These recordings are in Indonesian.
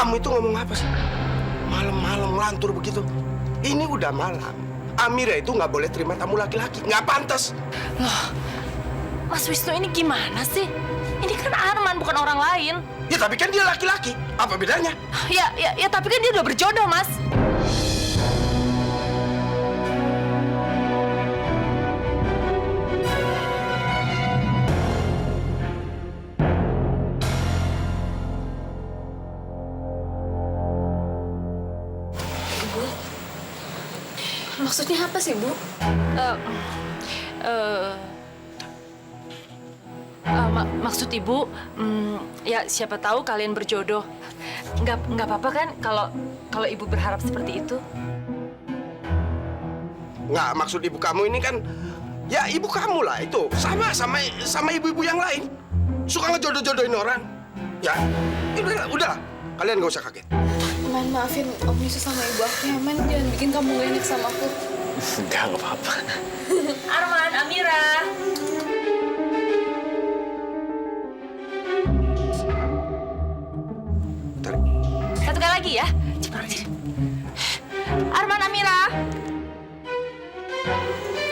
Kamu itu ngomong apa sih? Malam-malam ngelantur begitu. Ini udah malam. Amira itu nggak boleh terima tamu laki-laki. Nggak pantas. Loh, Mas Wisnu ini gimana sih? Ini kan Arman, bukan orang lain. Ya tapi kan dia laki-laki. Apa bedanya? Ya, tapi kan dia udah berjodoh, Mas. Maksudnya apa sih, Bu? Maksud Ibu, ya siapa tahu kalian berjodoh. Nggak apa-apa kan kalau Ibu berharap seperti itu? Nggak, maksud ibu kamu ini kan, ya ibu kamu lah itu. Sama ibu-ibu yang lain. Suka ngejodoh-jodohin orang. Ya, udahlah. Kalian nggak usah kaget. Man, maafin Om Wisnu sama Ibu aku ya, Man. Jangan bikin kamu gak enak sama aku. Enggak apa-apa. Arman, Amira. Tarik. Satu kali lagi ya. Cepat aja. Arman, Amira.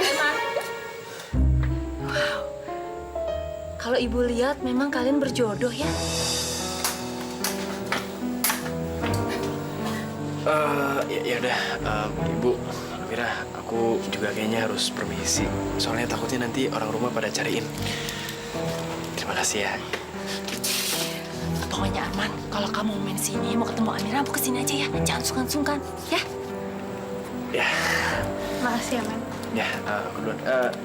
Arman. Wow. Kalau Ibu lihat memang kalian berjodoh ya. Ya udah, Ibu, Amira, aku juga kayaknya harus permisi. Soalnya takutnya nanti orang rumah pada cariin. Terima kasih ya. Pokoknya Arman, kalau kamu main sini, mau ketemu Amira, mau kesini aja ya. Jangan sungkan-sungkan, ya. Ya, Makasih ya, Man. ya, aku duluan.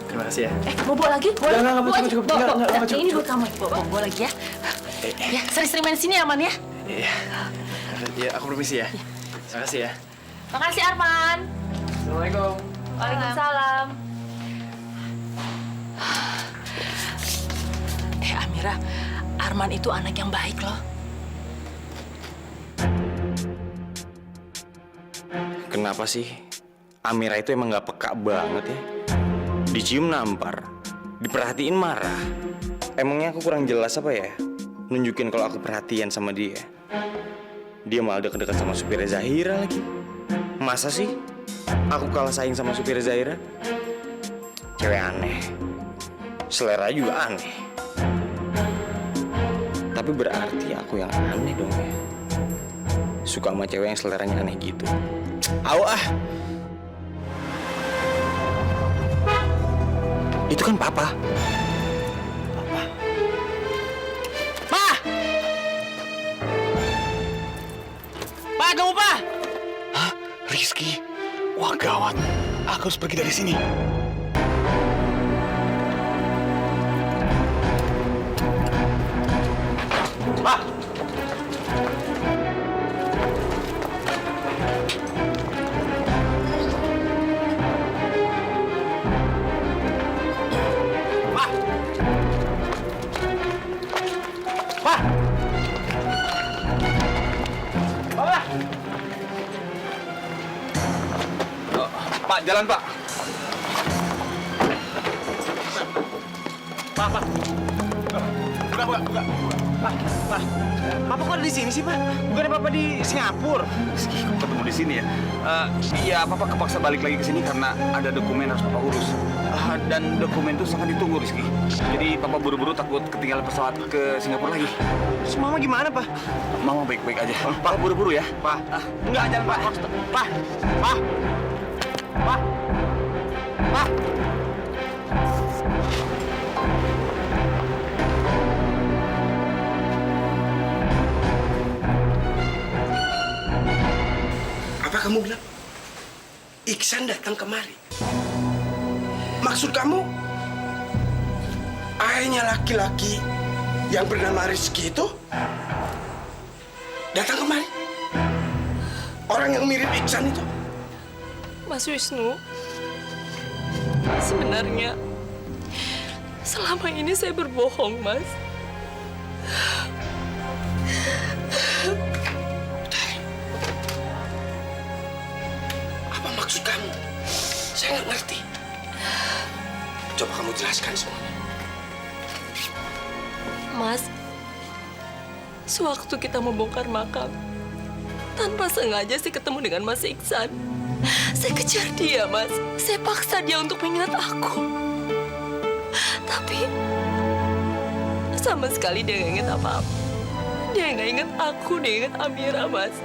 Terima kasih ya. Mau bawa lagi? Boleh? Enggak, Bawa aja. cukup. Bawa. Enggak, cukup. Ini buat kamu. Bawa lagi ya. Ya, sering-sering main sini ya, Arman ya. Iya. Ya, aku permisi ya. Terima kasih ya. Makasih Arman. Assalamualaikum. Waalaikumsalam. Amira, Arman itu anak yang baik loh. Kenapa sih Amira itu emang gak peka banget ya? Dicium nampar, diperhatiin marah. Emangnya aku kurang jelas apa ya? Nunjukin kalau aku perhatian sama dia. Dia malah deket-deket sama supirnya Zahira lagi. Masa sih aku kalah saing sama supirnya Zahira? Cewek aneh. Selera juga aneh. Tapi berarti aku yang aneh dong ya. Suka sama cewek yang seleranya aneh gitu. Au ah. Itu kan papa. Pa! Pa, kamu pa! Hah? Rizky? Wah gawat. Aku harus pergi dari sini. Pa! Pak, jalan Pak. Pak. Buka. Pak. Papa kok ada di sini sih, Pak? Bukannya Papa di Singapura? Rizky, kok ketemu di sini ya? Iya, Papa kepaksa balik lagi ke sini karena ada dokumen harus Papa urus. Dan dokumen itu sangat ditunggu, Rizky. Jadi Papa buru-buru takut ketinggalan pesawat ke Singapura lagi. Terus Mama gimana, Pak? Mama baik-baik aja. Pak, buru-buru ya. Pak. Enggak, jangan, Pak. Pak. Apa kamu bilang? Iksan datang kemari. Maksud kamu, ayahnya laki-laki yang bernama Rizky itu datang kemari? Orang yang mirip Iksan itu? Mas Wisnu, sebenarnya selama ini saya berbohong, Mas. Apa maksud kamu? Saya nggak ngerti. Coba kamu jelaskan semuanya. Mas, sewaktu kita membongkar makam, Tanpa sengaja saya ketemu dengan Mas Iksan. Saya kejar dia, Mas. Saya paksa dia untuk mengingat aku. Tapi sama sekali dia nggak ingat apa-apa. Dia nggak ingat aku, dia ingat Amira, Mas.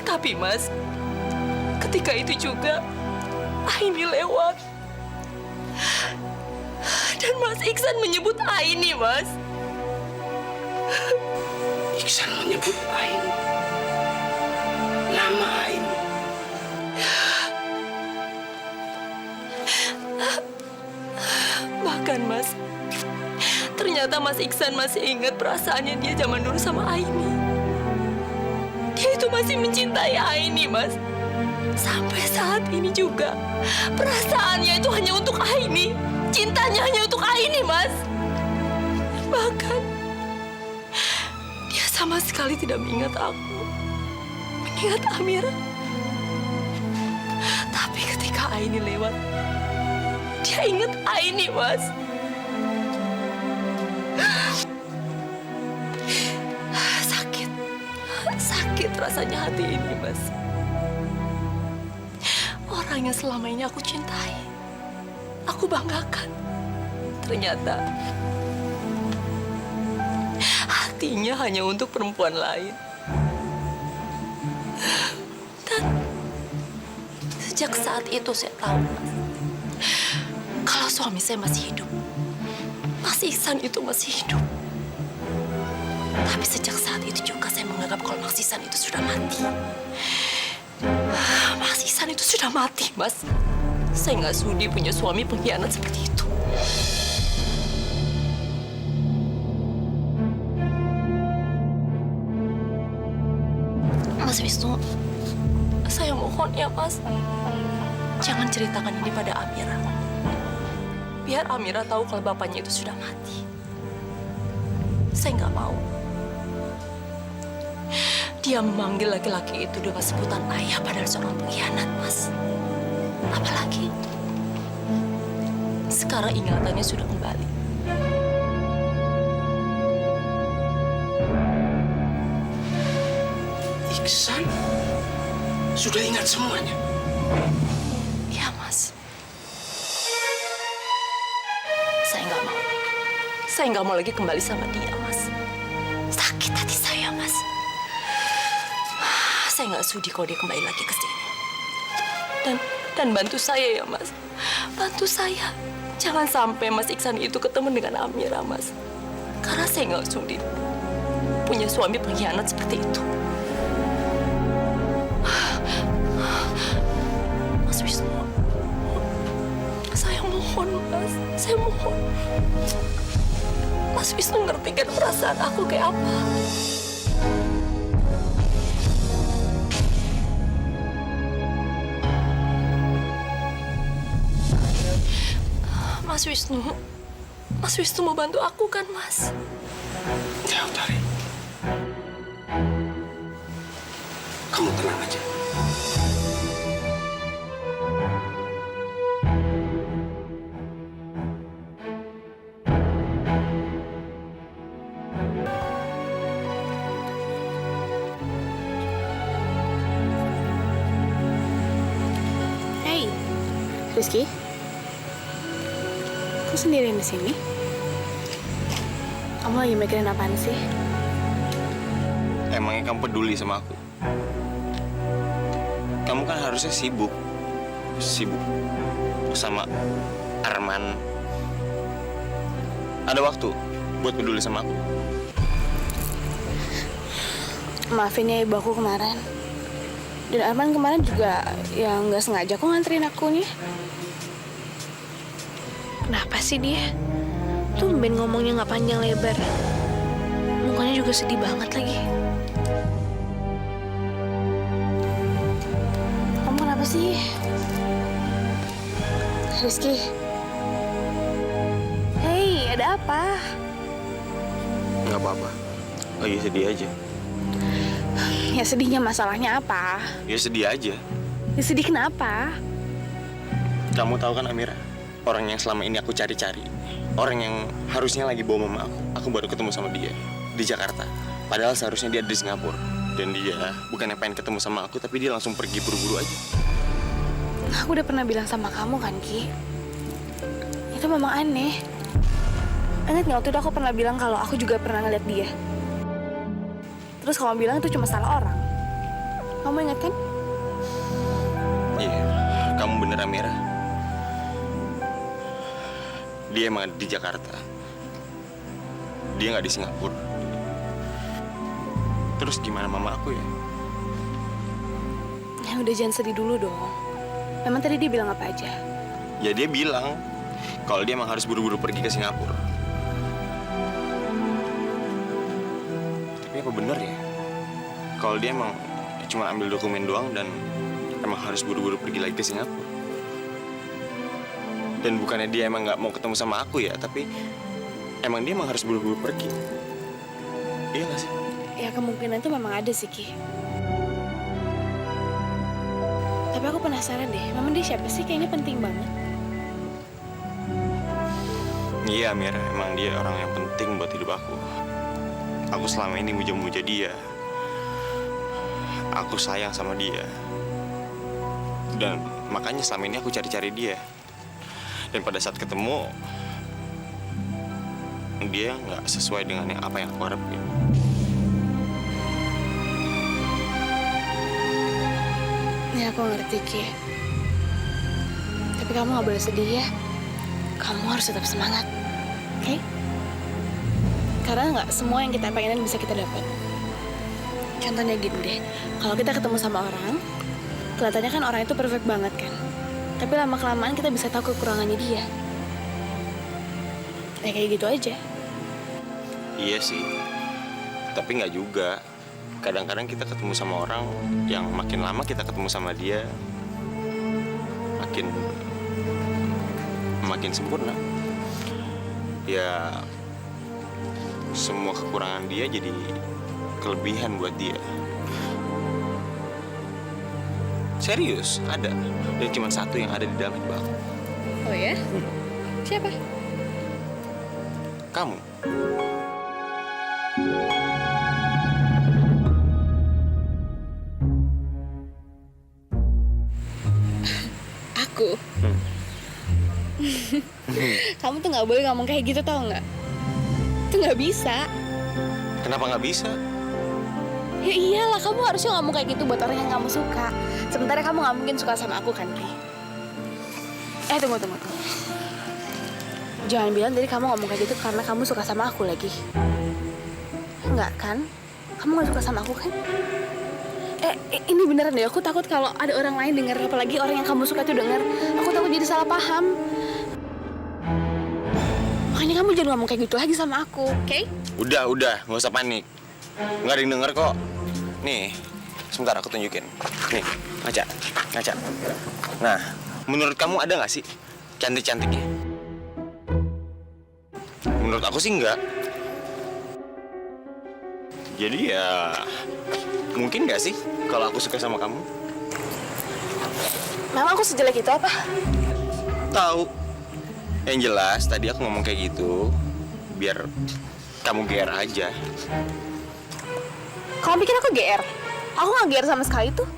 Tapi, Mas, ketika itu juga Aini lewat. Dan Mas Iksan menyebut Aini, Mas. Iksan menyebut Aini. Nama Aini. Bahkan, Mas, ternyata Mas Iksan masih ingat perasaannya dia zaman dulu sama Aini. Dia itu masih mencintai Aini, Mas. Sampai saat ini juga, perasaannya itu hanya untuk Aini. Cintanya hanya untuk Aini, Mas. Bahkan, dia sama sekali tidak mengingat aku. Mengingat Amira. Tapi ketika Aini lewat, dia ingat Aini, Mas. Sakit rasanya hati ini, Mas. Orang yang selama ini aku cintai, aku banggakan. Ternyata hatinya hanya untuk perempuan lain. Dan sejak saat itu saya tahu, Mas, kalau suami saya masih hidup, Mas Iksan itu masih hidup. Tapi sejak saat itu juga saya menganggap kalau Mas Iksan itu sudah mati. Mas Iksan itu sudah mati, Mas. Saya nggak sudi punya suami pengkhianat seperti itu. Mas Wisnu, saya mohon ya, Mas. Jangan ceritakan ini pada Amira. Biar Amira tahu kalau bapaknya itu sudah mati. Saya nggak mau dia memanggil laki-laki itu dengan sebutan ayah padahal seorang pengkhianat, Mas. Apalagi sekarang ingatannya sudah kembali. Iksan sudah ingat semuanya. Ya, Mas. Saya nggak mau. Saya nggak mau lagi kembali sama dia, Mas. Sakit hati saya, Mas. Saya nggak sudi kalau dia kembali lagi ke sini. Dan bantu saya ya, Mas. Bantu saya. Jangan sampai Mas Iksan itu ketemu dengan Amira, Mas. Karena saya nggak sudi punya suami pengkhianat seperti itu. Mas Wisnu, saya mohon, Mas. Saya mohon. Mas Wisnu ngerti kan perasaan aku kayak apa? Mas Wisnu mau bantu aku kan, Mas? Ya, Utari. Kamu tenang aja. Hey, Rizky. Kok sendirian di sini? Kamu lagi mikirin apaan sih? Emangnya kamu peduli sama aku? Kamu kan harusnya sibuk sama Arman. Ada waktu buat peduli sama aku? Maafin ya ibu aku kemarin. Dan Arman kemarin juga ya nggak sengaja kok nganterin aku nih. Kenapa sih dia? Tumben ngomongnya nggak panjang lebar. Mukanya juga sedih banget lagi. Kamu kenapa sih? Rizky. Hei, ada apa? Nggak apa-apa. Lagi sedih aja. Ya sedihnya masalahnya apa? Ya sedih aja. Ya sedih kenapa? Kamu tahu kan Amira? Orang yang selama ini aku cari-cari. Orang yang harusnya lagi bawa mama aku. Aku baru ketemu sama dia di Jakarta. Padahal seharusnya dia ada di Singapura. Dan dia bukannya pengen ketemu sama aku, tapi dia langsung pergi buru-buru aja. Aku udah pernah bilang sama kamu kan, Ki. Itu memang aneh. Ingat nggak waktu itu aku pernah bilang kalau aku juga pernah ngeliat dia. Terus kamu bilang itu cuma salah orang. Kamu ingat kan? Iya, kamu bener Amira. Dia emang ada di Jakarta. Dia nggak di Singapura. Terus gimana mama aku ya? Ya udah jangan sedih dulu dong. Memang tadi dia bilang apa aja? Ya dia bilang kalau dia emang harus buru-buru pergi ke Singapura. Tapi apa bener ya? Kalau dia emang cuma ambil dokumen doang dan emang harus buru-buru pergi lagi ke Singapura. Dan bukannya dia emang nggak mau ketemu sama aku ya, tapi emang dia emang harus buru-buru pergi. Iya nggak sih? Ya kemungkinan itu memang ada sih, Ki. Tapi aku penasaran deh, memang dia siapa sih? Kayaknya penting banget. Iya Amira, emang dia orang yang penting buat hidup aku. Aku selama ini muja-muja dia. Aku sayang sama dia. Dan makanya selama ini aku cari-cari dia. Dan pada saat ketemu, dia nggak sesuai dengan apa yang aku harapin. Ya aku ngerti, Ki. Tapi kamu nggak boleh sedih ya. Kamu harus tetap semangat, oke? Karena nggak semua yang kita pengenin bisa kita dapat. Contohnya gini deh, kalau kita ketemu sama orang, kelihatannya kan orang itu perfect banget kan. Tapi lama-kelamaan kita bisa tahu kekurangannya dia. Ya kayak gitu aja. Iya sih, tapi nggak juga. Kadang-kadang kita ketemu sama orang yang makin lama kita ketemu sama dia, makin sempurna. Ya, semua kekurangan dia jadi kelebihan buat dia. Serius, ada. Dan cuma satu yang ada di dalam hidup aku. Oh ya? Siapa? Kamu. Aku. Kamu tuh nggak boleh ngomong kayak gitu, tau nggak? Itu nggak bisa. Kenapa nggak bisa? Ya iyalah, kamu harusnya ngomong kayak gitu buat orang yang kamu suka. Sementara kamu nggak mungkin suka sama aku kan, Ki? Tunggu. Jangan bilang tadi kamu ngomong kayak gitu karena kamu suka sama aku lagi. Enggak kan? Kamu nggak suka sama aku kan? Ini beneran deh, aku takut kalau ada orang lain denger, apalagi orang yang kamu suka itu denger. Aku takut jadi salah paham. Makanya kamu jangan ngomong kayak gitu lagi sama aku, oke? Udah, nggak usah panik. Nggak ada yang denger kok. Nih, sebentar aku tunjukin. Nih, ngaca. Nah, menurut kamu ada nggak sih cantik-cantiknya? Menurut aku sih enggak. Jadi ya, mungkin nggak sih kalau aku suka sama kamu? Memang aku sejelek itu apa? Tahu. Yang jelas tadi aku ngomong kayak gitu biar kamu GR aja. Kamu pikir aku GR? Aku nggak GR sama sekali tuh.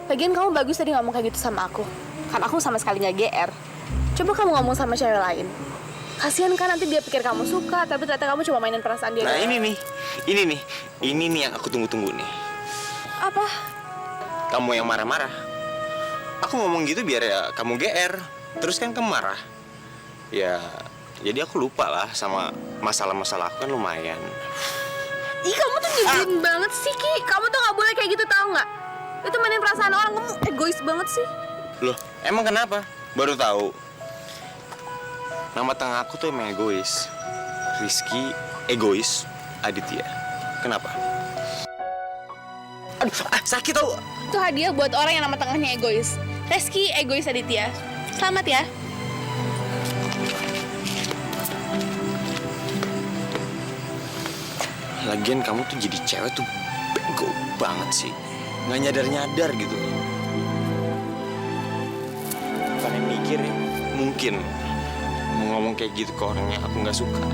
Lagian kamu bagus tadi ngomong kayak gitu sama aku. Kan aku sama sekali nggak GR. Coba kamu ngomong sama cewek lain. Kasian kan nanti dia pikir kamu suka, tapi ternyata kamu cuma mainin perasaan dia. Nah doang. ini nih yang aku tunggu-tunggu nih. Apa? Kamu yang marah-marah. Aku ngomong gitu biar ya kamu GR. Terus kan kamu marah. Ya, jadi aku lupa lah sama masalah-masalah aku kan lumayan. Ih, kamu tuh nyebelin banget sih, Ki. Kamu tuh nggak boleh kayak gitu, tau nggak? Itu mainin perasaan orang, kamu egois banget sih. Loh, emang kenapa? Baru tahu. Nama tengah aku tuh emang egois. Rizky egois Aditya. Kenapa? Aduh, sakit tau. Itu hadiah buat orang yang nama tengahnya egois. Reski egois Aditya. Selamat ya. Lagian kamu tuh jadi cewek tuh bego banget sih. Nggak nyadar-nyadar gitu. Bukan yang mikir ya. Mungkin mau ngomong kayak gitu ke orang yang aku nggak suka.